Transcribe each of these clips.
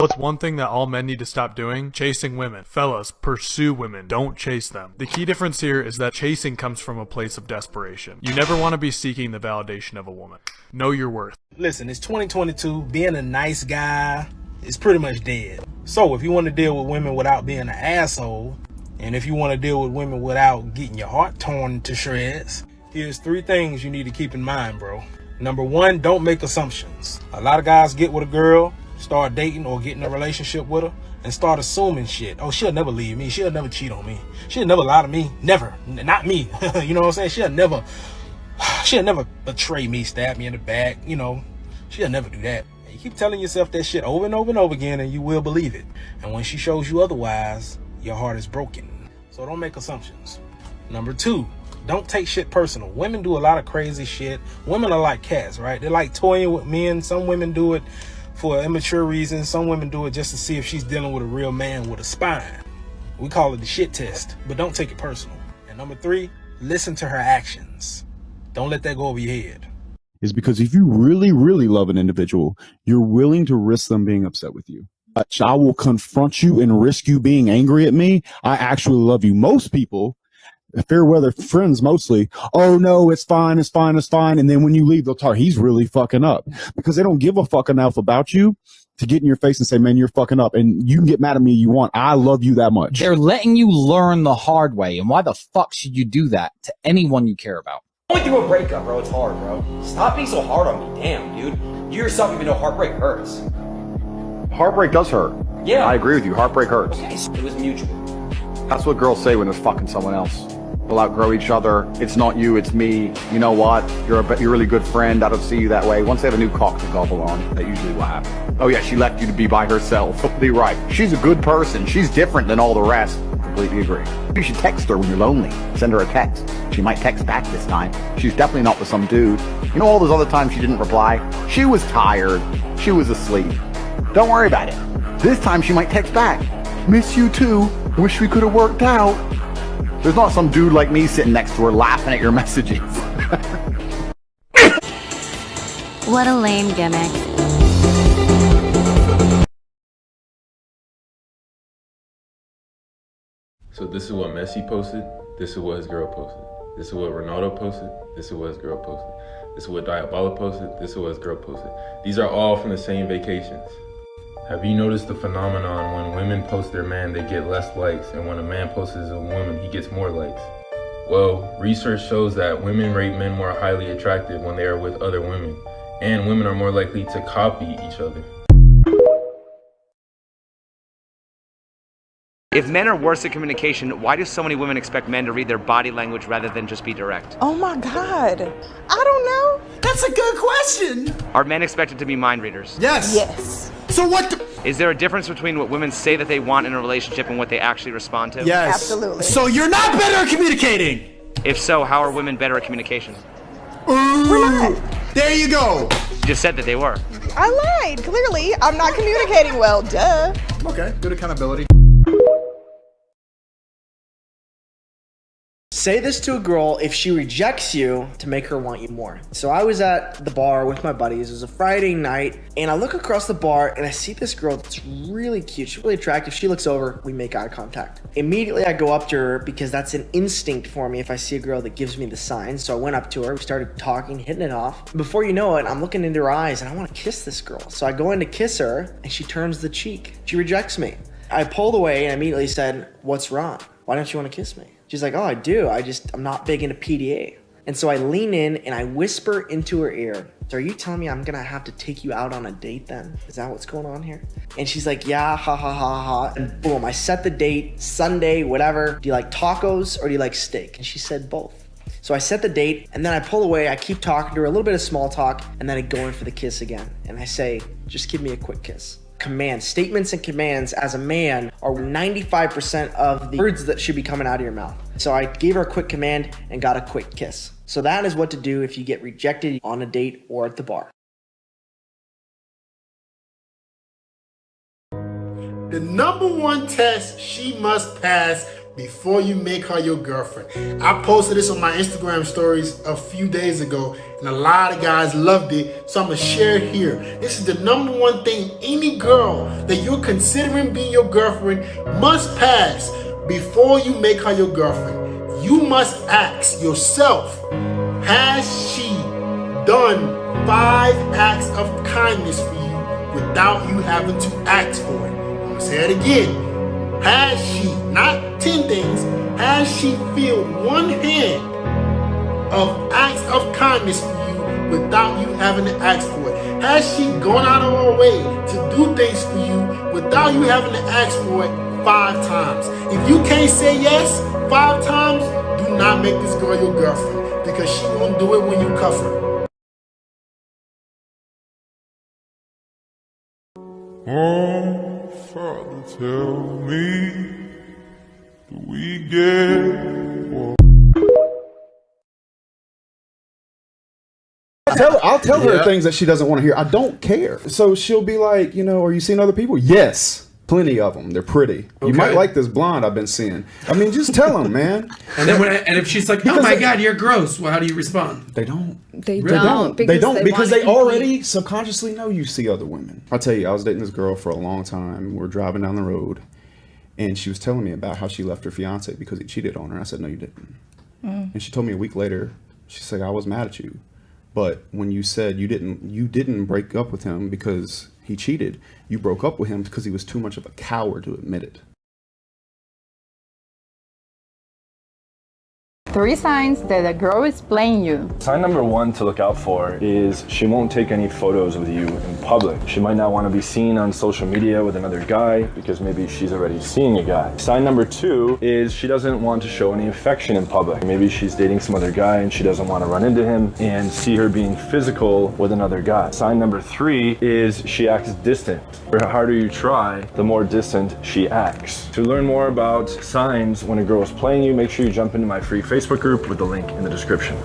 What's one thing that all men need to stop doing? Chasing women. Fellas, pursue women. Don't chase them. The key difference here is that chasing comes from a place of desperation. You never want to be seeking the validation of a woman. Know your worth. Listen, it's 2022. Being a nice guy is pretty much dead. So if you want to deal with women without being an asshole, and if you want to deal with women without getting your heart torn to shreds, here's 3 things you need to keep in mind, bro. Number 1, don't make assumptions. A lot of guys get with a girl, start dating or get in a relationship with her, and start assuming shit. Oh, she'll never leave me. She'll never cheat on me. She'll never lie to me. Never. Not me. You know what I'm saying? She'll never betray me, stab me in the back. You know, she'll never do that. And you keep telling yourself that shit over and over and over again, and you will believe it. And when she shows you otherwise, your heart is broken. So don't make assumptions. Number 2, don't take shit personal. Women do a lot of crazy shit. Women are like cats, right? They like toying with men. Some women do it for immature reasons. Some women do it just to see if she's dealing with a real man with a spine. We call it the shit test, but don't take it personal. And number 3, listen to her actions. Don't let that go over your head. Is because if you really, really love an individual, you're willing to risk them being upset with you. I will confront you and risk you being angry at me. I actually love you. Most people, fair weather friends mostly, oh no, it's fine, it's fine, it's fine. And then when you leave, they'll tell he's really fucking up, because they don't give a fuck enough about you to get in your face and say, man, you're fucking up. And you can get mad at me you want. I love you that much. They're letting you learn the hard way. And why the fuck should you do that to anyone you care about? Going through a breakup, bro, it's hard, bro. Stop being so hard on me, damn, dude. You yourself even know heartbreak hurts. Heartbreak does hurt. Yeah. I agree with you. Heartbreak hurts. It was mutual. That's what girls say when they're fucking someone else. We'll outgrow each other. It's not you, it's me. You know what? You're a really good friend. I don't see you that way. Once they have a new cock to gobble on, that's usually what happens. Oh yeah, she left you to be by herself. Completely right. She's a good person. She's different than all the rest. Completely agree. You should text her when you're lonely. Send her a text. She might text back this time. She's definitely not with some dude. You know all those other times she didn't reply? She was tired. She was asleep. Don't worry about it. This time she might text back. Miss you too. Wish we could have worked out. There's not some dude like me sitting next to her laughing at your messages. What a lame gimmick. So this is what Messi posted, this is what his girl posted. This is what Ronaldo posted, this is what his girl posted. This is what Diabala posted, this is what his girl posted. These are all from the same vacations. Have you noticed the phenomenon when women post their man, they get less likes, and when a man posts a woman, he gets more likes? Well, research shows that women rate men more highly attractive when they are with other women, and women are more likely to copy each other. If men are worse at communication, why do so many women expect men to read their body language rather than just be direct? Oh my God, I don't know. That's a good question. Are men expected to be mind readers? Yes. Yes. So what Is there a difference between what women say that they want in a relationship and what they actually respond to? Yes. Absolutely. So you're not better at communicating. If so, how are women better at communication? We're not. There you go. You just said that they were. I lied, clearly. I'm not communicating well, duh. Okay, good accountability. Say this to a girl if she rejects you to make her want you more. So I was at the bar with my buddies. It was a Friday night, and I look across the bar and I see this girl that's really cute. She's really attractive. She looks over, we make eye contact. Immediately I go up to her because that's an instinct for me if I see a girl that gives me the sign. So I went up to her, we started talking, hitting it off. Before you know it, I'm looking into her eyes and I want to kiss this girl. So I go in to kiss her and she turns the cheek. She rejects me. I pulled away and immediately said, "What's wrong? Why don't you want to kiss me?" She's like, "Oh, I do. I'm not big into PDA." And so I lean in and I whisper into her ear, "So are you telling me I'm gonna have to take you out on a date then? Is that what's going on here?" And she's like, "Yeah, ha ha ha ha." And boom, I set the date, Sunday, whatever. "Do you like tacos or do you like steak?" And she said both. So I set the date and then I pull away, I keep talking to her, a little bit of small talk, and then I go in for the kiss again. And I say, "Just give me a quick kiss." Commands, statements and commands as a man are 95% of the words that should be coming out of your mouth. So I gave her a quick command and got a quick kiss. So that is what to do if you get rejected on a date or at the bar. The #1 test she must pass before you make her your girlfriend. I posted this on my Instagram stories a few days ago, and a lot of guys loved it, so I'm gonna share it here. This is the number one thing any girl that you're considering being your girlfriend must pass before you make her your girlfriend. You must ask yourself, has she done 5 acts of kindness for you without you having to ask for it? I'm gonna say it again. Has she, not 10 things, has she filled one hand of acts of kindness for you without you having to ask for it? Has she gone out of her way to do things for you without you having to ask for it 5 times? If you can't say yes 5 times, do not make this girl your girlfriend, because she won't do it when you cuff her. Oh, Father, tell me, do we get what? I'll tell her things that she doesn't want to hear. I don't care. So she'll be like, you know, are you seeing other people? Yes. Plenty of them. They're pretty. You might like this blonde I've been seeing. I mean, just tell them, man. And then and if she's like, "Oh my God, you're gross," well, how do you respond? They don't. They They don't because they already subconsciously know you see other women. I'll tell you, I was dating this girl for a long time. We're driving down the road, and she was telling me about how she left her fiance because he cheated on her. I said, "No, you didn't." And she told me a week later. She said, "I was mad at you, but when you said you didn't break up with him because he cheated. You broke up with him because he was too much of a coward to admit it." 3 signs that a girl is playing you. Sign number 1 to look out for is she won't take any photos with you in public. She might not want to be seen on social media with another guy because maybe she's already seeing a guy. Sign number 2 is she doesn't want to show any affection in public. Maybe she's dating some other guy and she doesn't want to run into him and see her being physical with another guy. Sign number 3 is she acts distant. The harder you try, the more distant she acts. To learn more about signs when a girl is playing you, make sure you jump into my free Facebook group with the link in the description.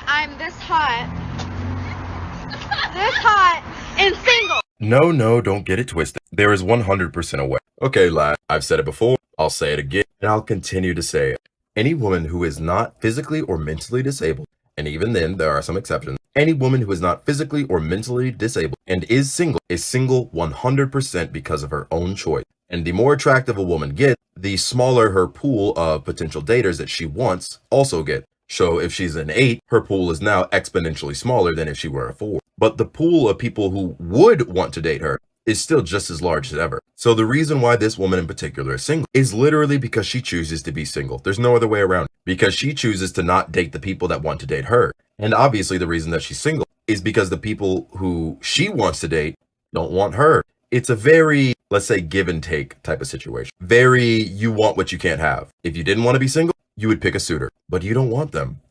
I'm this hot and single. No, don't get it twisted. There is 100% a way. Okay, lad, I've said it before, I'll say it again, and I'll continue to say it. Any woman who is not physically or mentally disabled, and even then, there are some exceptions, any woman who is not physically or mentally disabled and is single 100% because of her own choice. And the more attractive a woman gets, the smaller her pool of potential daters that she wants also get. So if she's an 8, her pool is now exponentially smaller than if she were a 4. But the pool of people who would want to date her is still just as large as ever. So the reason why this woman in particular is single is literally because she chooses to be single. There's no other way around it. Because she chooses to not date the people that want to date her. And obviously the reason that she's single is because the people who she wants to date don't want her. It's a very, let's say, give and take type of situation. Very, you want what you can't have. If you didn't want to be single, you would pick a suitor, but you don't want them.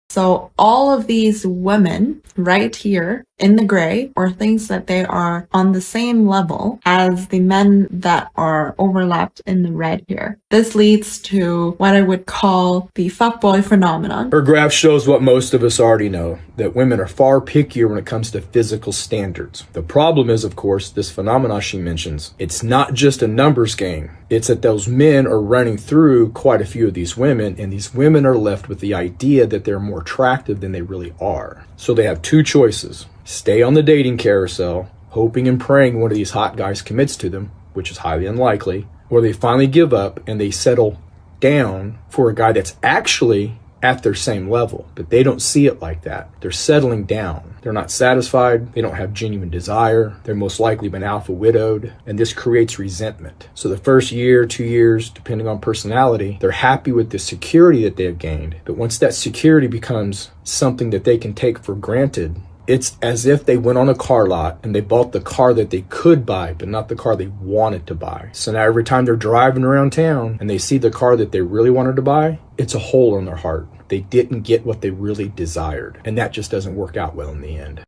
So all of these women right here in the gray are things that they are on the same level as the men that are overlapped in the red here. This leads to what I would call the fuckboy phenomenon. Her graph shows what most of us already know, that women are far pickier when it comes to physical standards. The problem is, of course, this phenomenon she mentions. It's not just a numbers game. It's that those men are running through quite a few of these women, and these women are left with the idea that they're more attractive than they really are. So they have 2 choices. Stay on the dating carousel, hoping and praying one of these hot guys commits to them, which is highly unlikely, or they finally give up and they settle down for a guy that's actually at their same level, but they don't see it like that. They're settling down. They're not satisfied. They don't have genuine desire. They're most likely been alpha widowed, and this creates resentment. So the first year, 2 years, depending on personality, they're happy with the security that they've gained. But once that security becomes something that they can take for granted, it's as if they went on a car lot and they bought the car that they could buy, but not the car they wanted to buy. So now every time they're driving around town and they see the car that they really wanted to buy, it's a hole in their heart. They didn't get what they really desired. And that just doesn't work out well in the end.